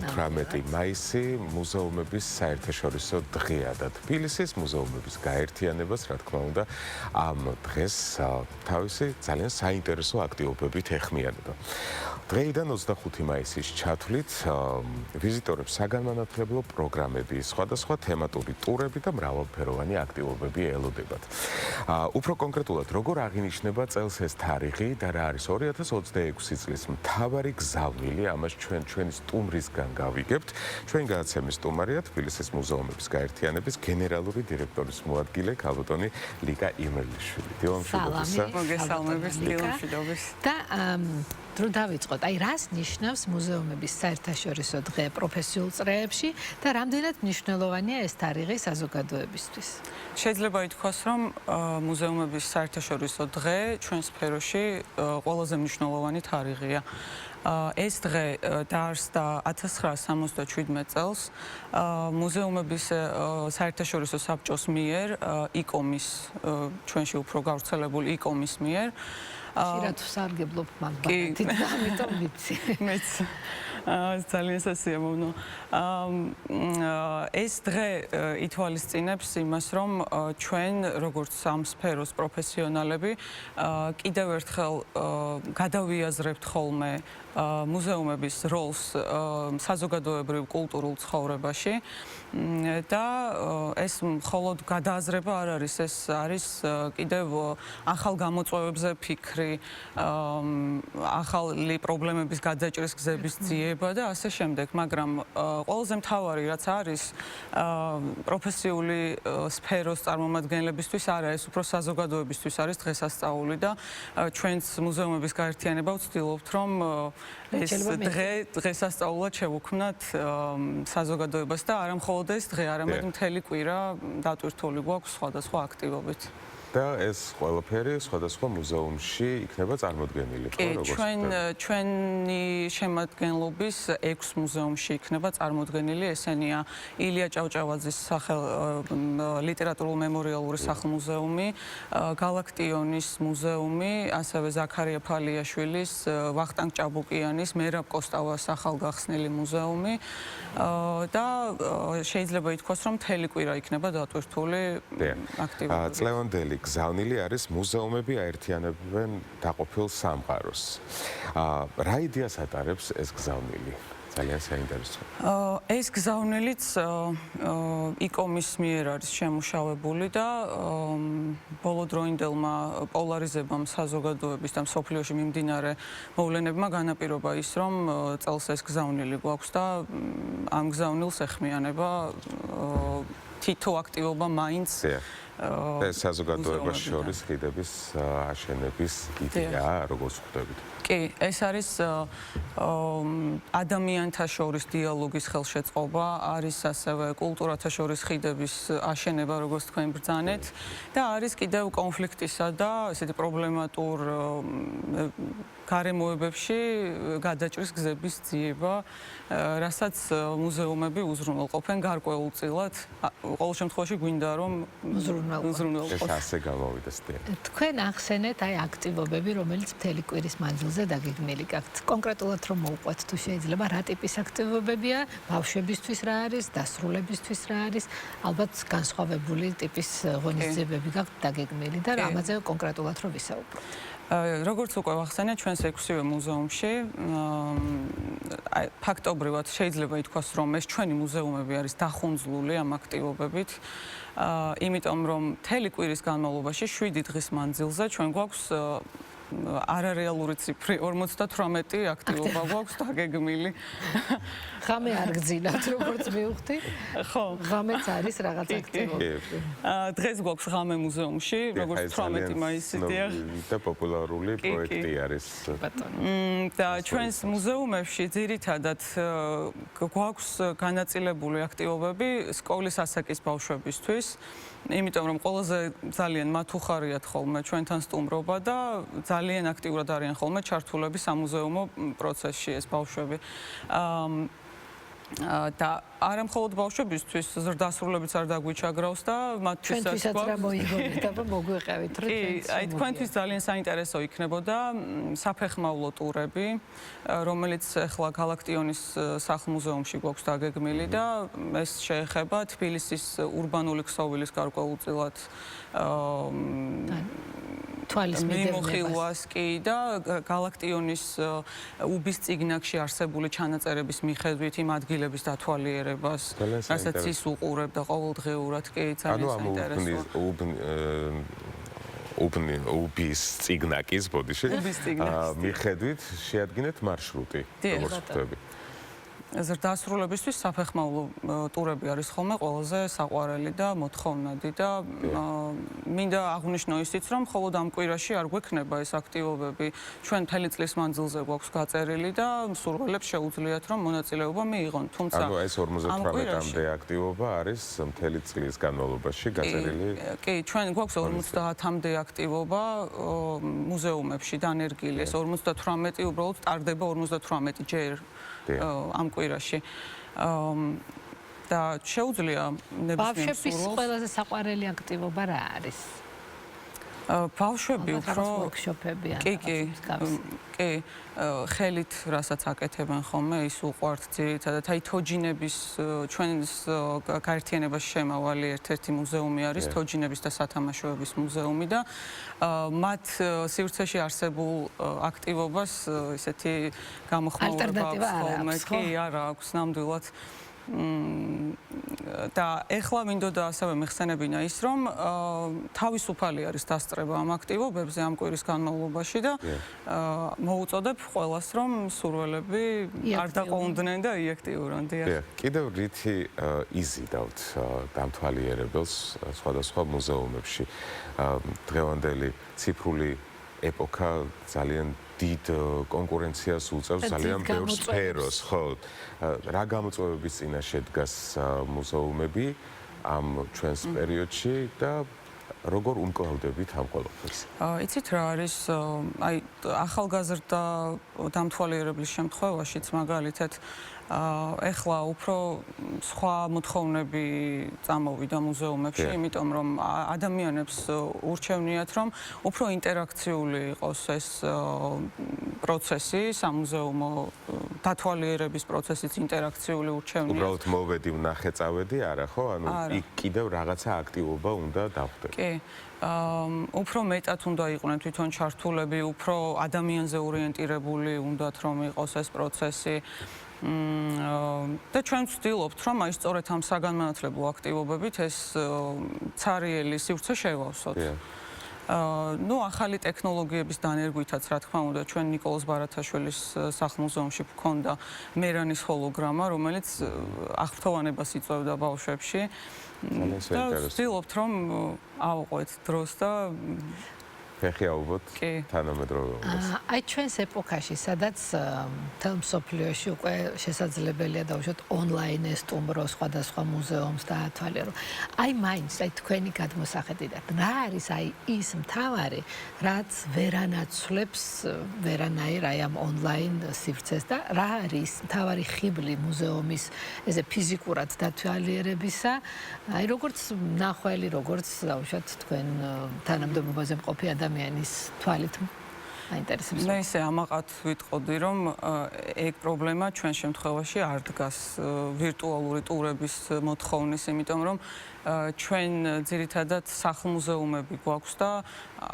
18 მაისი მუზეუმების საერთაშორისო დღეა და თბილისის მუზეუმების გაერთიანებას, რა თქმა უნდა, ამ დღეს თავისი ძალიან საინტერესო აქტივობებით ეხმიანება. დღეიდან 25 მაისის ჩათვლით ვიზიტორებს საგანმანათლებლო პროგრამები, სხვადასხვა თემატური ტურები და მრავალფეროვანი აქტივობები ელოდებათ. უფრო კონკრეტულად, როგორ აღინიშნება წელს ეს თარიღი და რა არის 2026 წლის მთავარი გზავნილი, ამას ჩვენი სტუმრისგან გავიგებთ. ჩვენ გადაცემის სტუმარია თბილისის მუზეუმების გაერთიანების გენერალური დირექტორის მოადგილე ქალბატონი ლიკა იმერლიშვილი. სალამი, მოგესალმებით, დილამშვიდობის. და დრო დავიწყოთ. აი, რას ნიშნავს მუზეუმების საერთაშორისო დღე პროფესიულ წრეებში და რამდენად მნიშვნელოვანია ეს თარიღი საზოგადოებისთვის? შეიძლება ითქვას, რომ მუზეუმების საერთაშორისო დღე ჩვენ სფეროში ყველაზე მნიშვნელოვანი თარიღია. ეს დღე დაარსდა 1977 წელს მუზეუმების საერთაშორისო საბჭოს მიერ, იკომის, ჩვენში უფრო გავრცელებული იკომის მიერ. ხშირად ვსარგებლობ მაგბარათით და ამიტომ ვიცი. მეც ძალიან სასიამოვნო. ეს დღე ითვალისწინებს იმას, რომ ჩვენ როგორც ამ სფეროს პროფესიონალები კიდევ ერთხელ გადავიაზრებთ ხოლმე მუზეუმების როლს საზოგადოებრივ კულტურულ ცხოვრებაში და ეს მხოლოდ გადააზრება არ არის, ეს არის კიდევ ახალ გამოწვევებზე ფიქრი, ახალი პრობლემების გადაჭრის გზების ძიება და ასე შემდეგ, მაგრამ ყველაზე მთავარი რაც არის პროფესიული სფეროს წარმომადგენლებისთვის არა, ეს უფრო საზოგადოებისთვის არის დღესასწაული და ჩვენც მუზეუმების გაერთიანება ვცდილობთ, რომ ეს დღესასწაულად შევუქმნათ საზოგადოებას და არა მხოლოდ ეს დღე, არამედ მთელი კვირა დატვირთული გვაქვს სხვადასხვა აქტივობით. და ეს ყველაფერი სხვადასხვა მუზეუმში იქნება წარმოდგენილი, ხო, როგორც ჩვენი შემადგენლობის 6 მუზეუმში იქნება წარმოდგენილი, ესენია ილია ჭავჭავაძის ლიტერატურულ-მემორიალური სახლ-მუზეუმი, გალაქტიონის მუზეუმი, ასევე ზაქარია ფალიაშვილის, ვახტანგ ჭაბუკიანის, მერაბ კოსტავას ახალგახსნილი მუზეუმი და შეიძლება ითქვას, რომ მთელი კვირა იქნება დატვირთული აქტივობები. წლევანდელი გზავნილი არის მუზეუმები აერთიანებენ დაყოფილ სამყაროს. რა იდეას ატარებს ეს გზავნილი? ძალიან საინტერესო. ეს გზავნილიც იკომის მიერ არის შემუშავებული და ბოლოდროინდელმა პოლარიზებამ საზოგადოების და მსოფლიოში მიმდინარე მოვლენებმა განაპირობა ის, რომ წელს ეს გზავნილი გვაქვს და ამ გზავნილს ეხმიანება თითო აქტივობა მაინც ეს საზოგადოებას შორის ხიდების აშენების იდეა, როგორც ხვდებით. კი, ეს არის ადამიანთა შორის დიალოგის ხელშეწყობა, არის ასევე კულტურათა შორის ხიდების აშენება, როგორც თქვენ ბრძანეთ და არის კიდევ კონფლიქტისა და ესეთი პრობლემატურ გარემოებებში გადაჭრის გზების ძიება, რასაც მუზეუმები უზრუნველყოფენ გარკვეულწილად. ყოველ შემთხვევაში გვინდა რომ უზრუნველყოფენ. ეს ასე გამოვიდეს. თქვენ ახსენეთ აი აქტივობები, რომელიც მთელი კვირის მანძილზე დაგეგმილი გაქვთ. კონკრეტულად რომ მოვყვეთ თუ შეიძლება, რა ტიპის აქტივობებია, ბავშვებისთვის რა არის, დასრულებისთვის რა არის, ალბათ განსხვავებული ტიპის ღონისძიებები გაქვთ დაგეგმილი და რამაზე კონკრეტულად რომ ვისაუბროთ. როგორც უკვე ვახსენეთ, ჩვენს 6-ვე მუზეუმში ფაქტობრივად შეიძლება ითქვას, რომ ეს ჩვენი მუზეუმები არის დახუნძლული ამ აქტივობებით, იმიტომ რომ მთელი კვირის განმავლობაში 7 დღის მანძილზე ჩვენ გვაქვს არარეალური ციფრი 58 აქტივობა გვაქვს დაგეგმილი. ღამე არ გძინათ, როგორც მივხვდი. ხო, ღამეც არის რაღაც აქტივობები. დღეს გვაქვს ღამე მუზეუმში, როგორც 18 მაისიდია და პოპულარული პროექტი არის. და ჩვენს მუზეუმებში ძირითადად გვაქვს განაწილებული აქტივობები სკოლის ასაკის ბავშვებისთვის. იმიტომ რომ ყველაზე ძალიან მათ უხარიათ ხოლმე ჩვენთან სტუმრობა და ძალიან აქტიურად არიან ხოლმე ჩართულები სამუზეუმო პროცესში ეს ბავშვები. და არა მხოლოდ ბავშვებისთვის ზრდასრულებიც არ დაგვიჩაგრავს და მათთვისაც ჩვენთვისაც რა მოიგონეთ და მოგვიყევით რომ აი თქვენთვის ძალიან საინტერესო იქნებოდა საფეხმავლო ტურები, რომელიც ახლა გალაქტიონის სახლ-მუზეუმში გვაქვს დაგეგმილი და ეს შეეხება თბილისის ურბანული ქსოვილის გარკვეულწილად თვალის მიმოხილვას კი და გალაქტიონის უბის წიგნაკში არსებული ჩანაწერების მიხედვით იმ ადგილების დათვალიერებას, რასაც ის უყურებდა ყოველდღიურად, კი ძალიან საინტერესოა. უბის წიგნაკის ბოდიში მიხედვით შეადგინეთ მარშრუტი, როგორც ხდები. ზრდასრულებისთვის საფეხმავლო ტურები არის ხოლმე ყველაზე საყვარელი და მოთხოვნადი და მინდა აღვნიშნო ისიც, რომ მხოლოდ ამ კვირაში არ გვექნება ეს აქტივობები. ჩვენ მთელი წლის მანძილზე გვაქვს გაწერილი და მსურველებს შეუძლიათ, რომ მონაწილეობა მიიღონ. თუმცა ანუ ეს 58-მდე აქტივობა არის მთელი წლის განმავლობაში გაწერილი? კი, ჩვენ გვაქვს 50-მდე აქტივობა მუზეუმებში დანერგილი. ეს 58 უბრალოდ ტარდება 58 ჯერ ამ კვირაში. და შეუძლია ნებისმიერ ბავშვების ყველაზე საყვარელი აქტივობა რა არის? ბავშვები უფრო ვორქშოპები ან კი, ხელით რასაც აკეთებენ ხოლმე, ის უყვართ ძირითადად. აი თოჯინების ჩვენს გაერთიანებას შემავალი ერთ-ერთი მუზეუმი არის თოჯინების და სათამაშოების მუზეუმი და მათ სივრცეში არსებულ აქტივობას ისეთი გამოხმაურება აქვს ხოლმე. კი, არა აქვს ნამდვილად. და ეხლა მინდოდა ასევე მეხსენებინა ის, რომ თავისუფალი არის დასწრება ამ აქტივობებზე ამ კვირის განმავლობაში და მოუწოდებ ყველას, რომ სურველები არ დაყოვნდნენ და იაქტიურონ. კიდევ რითი იზიდავთ დამთვალიერებელს სხვადასხვა მუზეუმებში? დღევანდელი ციფრული ეპოქა ძალიან დიდ კონკურენციას უწევს ძალიან ბევრ სფეროს, ხო? რა გამოწვევების წინაშე დგას მუზეუმები ამ ჩვენს პერიოდში და როგორ უმკლავდებით ამ ყველაფერს? იცით რა არის, აი ახალგაზრდა დამთვალიერებლის შემთხვევაშიც მაგალითად ეხლა უფრო სხვა მოთხოვნები წამოვიდა მუზეუმებში, იმიტომ რომ ადამიანებს ურჩევნიათ, რომ უფრო ინტერაქციული იყოს ეს პროცესი, სამუზეუმო დათვალიერების პროცესიც ინტერაქციული ურჩევნიათ. უბრალოდ მოვედი, ვნახე, წავედი, არა ხო? ანუ იქ კიდევ რაღაცა აქტივობა უნდა დავხდეთ. კი. უფრო მეტად უნდა იყვნენ თვითონ ჩართულები, უფრო ადამიანზე ორიენტირებული უნდათ რომ იყოს ეს პროცესი. და ჩვენ ვცდილობთ, რომ აი სწორედ ამ საგანმანათლებლო აქტივობებით ეს ცარიელი სივრცე შევავსოთ. ნუ ახალი ტექნოლოგიების დანერგვითაც, რა თქმა უნდა, ჩვენ ნიკოლოზ ბარათაშვილის სახლ-მუზეუმში გვქონდა მერანის ჰოლოგრამა, რომელიც აღფრთოვანებას იწვევდა ბავშვებში. და ვცდილობთ, რომ ავყვეთ დროს და ფეხი აუღოთ თანამედროვეობას. აი ჩვენს ეპოქაში, სადაც მთელ მსოფლიოში უკვე შესაძლებელია დავუშვათ ონლაინ ესტუმრო სხვადასხვა მუზეუმს და ათვალიერო. აი მაინც აი თქვენი გადმოსახედიდან რა არის აი ის მთავარი, რაც ვერანაცვლებს ვერანაირ აი ამ ონლაინ სივრცეს და რა არის მთავარი ხიბლი მუზეუმის ესე ფიზიკურად დათვალიერებისა, აი როგორც მნახველი, როგორც დავუშვათ თქვენ თანამდებობაზე მყოფი ადამიანის თვალით აინტერესებს. მე ისე ამაყად ვიტყოდი, რომ ეგ პრობლემა ჩვენ შემთხვევაში არ დგას ვირტუალური ტურების მოთხოვნის, იმიტომ რომ ჩვენ ძირითადად სახლ-მუზეუმები გვაქვს და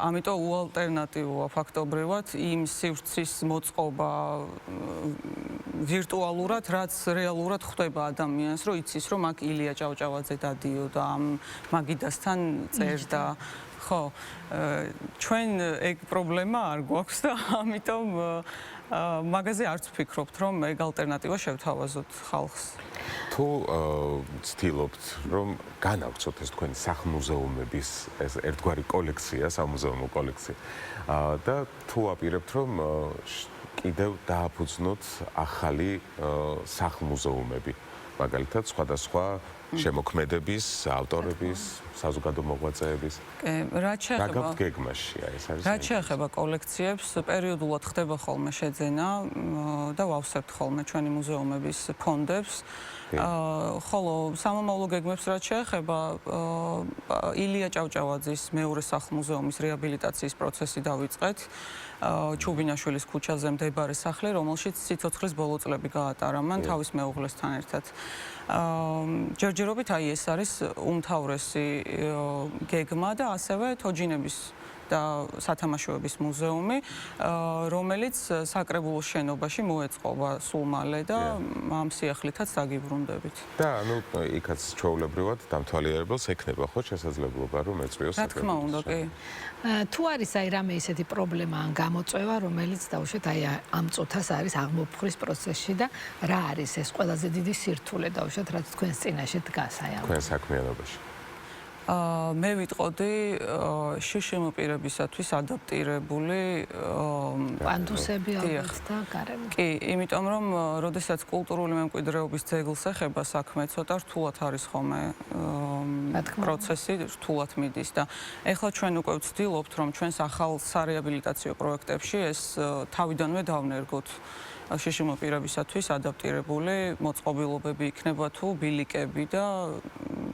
ამიტომ უალტერნატივოა ფაქტობრივად იმ სივრცის მოწყობა ვირტუალურად, რაც რეალურად ხვდება ადამიანს, რომ იცის, რომ აქ ილია ჭავჭავაძე დადიოდა ამ მაგიდასთან წერდა. ხო, ჩვენ ეგ პრობლემა არ გვაქვს და ამიტომ მაგაზე არც ვფიქრობთ, რომ ეგ ალტერნატივა შევთავაზოთ ხალხს. თუ ცდილობთ, რომ განავცოთ ეს თქვენი სახლ-მუზეუმების ეს ერთგვარი კოლექცია, სამუზეუმო კოლექცია და თუ აპირებთ, რომ კიდევ დააფუძნოთ ახალი სახლ-მუზეუმები, მაგალითად სხვადასხვა შემოქმედების, ავტორების, საზოგადო მოღვაწეების. რაც შეეხება გეგმაში ეს არის. რაც შეეხება კოლექციებს, პერიოდულად ხდება ხოლმე შეძენა და ვავსებთ ხოლმე ჩვენი მუზეუმების ფონდებს. ხოლო სამომავლო გეგმებს რაც შეეხება ილია ჭავჭავაძის მეორე სახლ-მუზეუმის რეაბილიტაციის პროცესი დავიწყეთ. ჩუბინაშვილის ქუჩაზე მდებარე სახლი, რომელშიც სიცოცხლის ბოლო წლები გაატარა მან თავის მეუღლესთან ერთად. ჯერჯერობით აი ეს არის უმთავრესი გეგმა და ასევე თოჯინების და სათამაშოების მუზეუმი, რომელიც საკრებულოს შენობაში მოეწყობა სულ მალე და ამ სიახლითაც დაგიბრუნდებით. და ანუ იქაც ჩვეულებრივად დამთვალიერებელს ექნება ხო შესაძლებლობა რომ ეწვიოს რა თქმა უნდა, კი. თუ არის აი რამე ისეთი პრობლემა ან გამოწვევა, რომელიც დაუშვათ აი ამ წუთას არის აღმოფხრის პროცესში და რა არის ეს ყველაზე დიდი სირთულე დაუშვათ რაც თქვენს წინაშე დგას აი ამ თქვენ საქმიანობაში. მე ვიტყოდი შშმ პირებისათვის ადაპტირებული პანდუსები ალბათ და გარემო. კი, იმიტომ რომ როდესაც კულტურული მემკვიდრეობის ძეგლს ეხება საქმე, ცოტა რთულად არის ხოლმე პროცესი, რთულად მიდის და ეხლა ჩვენ უკვე ვცდილობთ, რომ ჩვენს ახალ სარეაბილიტაციო პროექტებში ეს თავიდანვე დავნერგოთ. შშმ პირებისათვის ადაპტირებული მოწყობილობები იქნება თუ ბილიკები და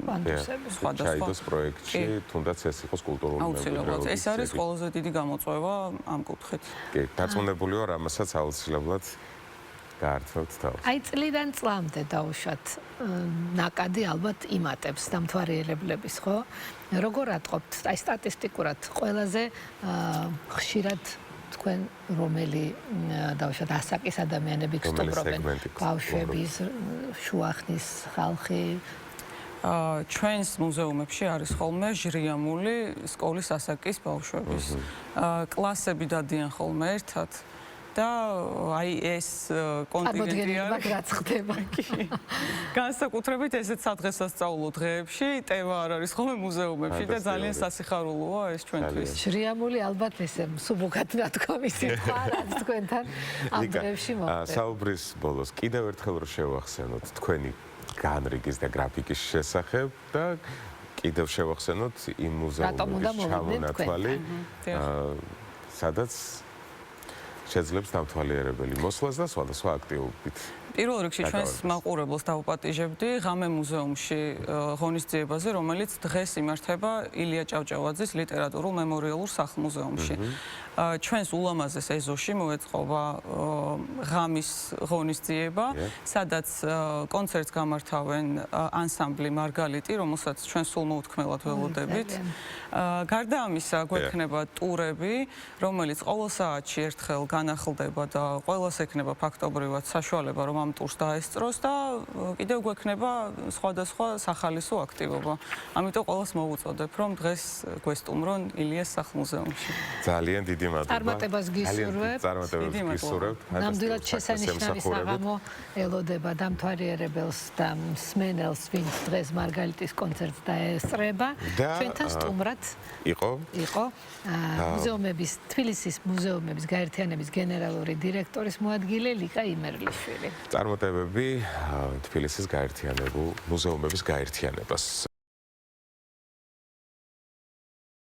პანდუსები. ჩაიდოს პროექტში, თუნდაც ეს იყოს კულტურული აუცილებლად. ეს არის ყველაზე დიდი გამოწვევა ამ კუთხით. კი, დარწმუნებული ვარ, ამასაც აუცილებლად გაართმევთ თავს. აი წლიდან წლამდე დაუშვათ ნაკადი ალბათ იმატებს დამთვალიერებლების, ხო? როგორ ატყობთ? აი სტატისტიკურად ყველაზე ხშირად თქვენ რომელი დაუშვათ ასაკის ადამიანები გსტუმრობენ? ბავშვების, შუახნის ხალხი? ჩვენს მუზეუმებში არის ხოლმე ჟრიამული სკოლის ასაკის ბავშვების. კლასები დადიან ხოლმე ერთად და აი ეს კონტინენტი არის რაც ხდება. განსაკუთრებით ესეც სადღესასწაულო დღეებში ტევა არ არის ხოლმე მუზეუმებში და ძალიან სასიხარულოა ეს ჩვენთვის. ჟრიამული ალბათ ესე მსუბუქად ნათქვამი სიტყვა რაც თქვენთან ამ დღეებში მოხდება. საუბრის ბოლოს კიდევ ერთხელ რომ შევახსენოთ თქვენი განრიგის და გრაფიკის შესახებ და კიდევ შევახსენოთ იმ მუზეუმების ჩამონათვალი, სადაც შეძლებს დამთვალიერებელი მოსვლას და სხვადასხვა აქტივობით. პირველ რიგში ჩვენს მაყურებელს დავუპატიჟებდი ღამე მუზეუმში ღონისძიებაზე, რომელიც დღეს იმართება ილია ჭავჭავაძის ლიტერატურულ მემორიალურ სახლ-მუზეუმში. ჩვენს ულამაზეს ეზოში მოეწყობა ღამის ღონისძიება, სადაც კონცერტს გამართავენ ანსამბლი მარგალიტი, რომელსაც ჩვენ სულ მოუთქმელად ველოდებით. გარდა ამისა, გვექნება ტურები, რომელიც ყოველ საათში ერთხელ განახლდება და ყველას ექნება ფაქტობრივად საშუალება, რომ ამ ტურს დაესწროს და კიდევ გვექნება სხვადასხვა სახალისო აქტივობა. ამიტომ ყველას მოვუწოდებ, რომ დღეს გვესტუმრონ ილიას სახლ-მუზეუმში. ძალიან დიდი მადლობა. წარმატებას გისურვებთ. წარმატებას გისურვებთ. ნამდვილად შესანიშნავი საღამო ელოდება დამთვალიერებელს და მსმენელს, ვინც დღეს მარგალიტის კონცერტს დაესწრება. ჩვენთან სტუმრად იყო მუზეუმების თბილისის მუზეუმების გაერთიანების გენერალური დირექტორის მოადგილე ლიკა იმერლიშვილი. წარმატებები თბილისის გაერთიანებულ მუზეუმების გაერთიანებას.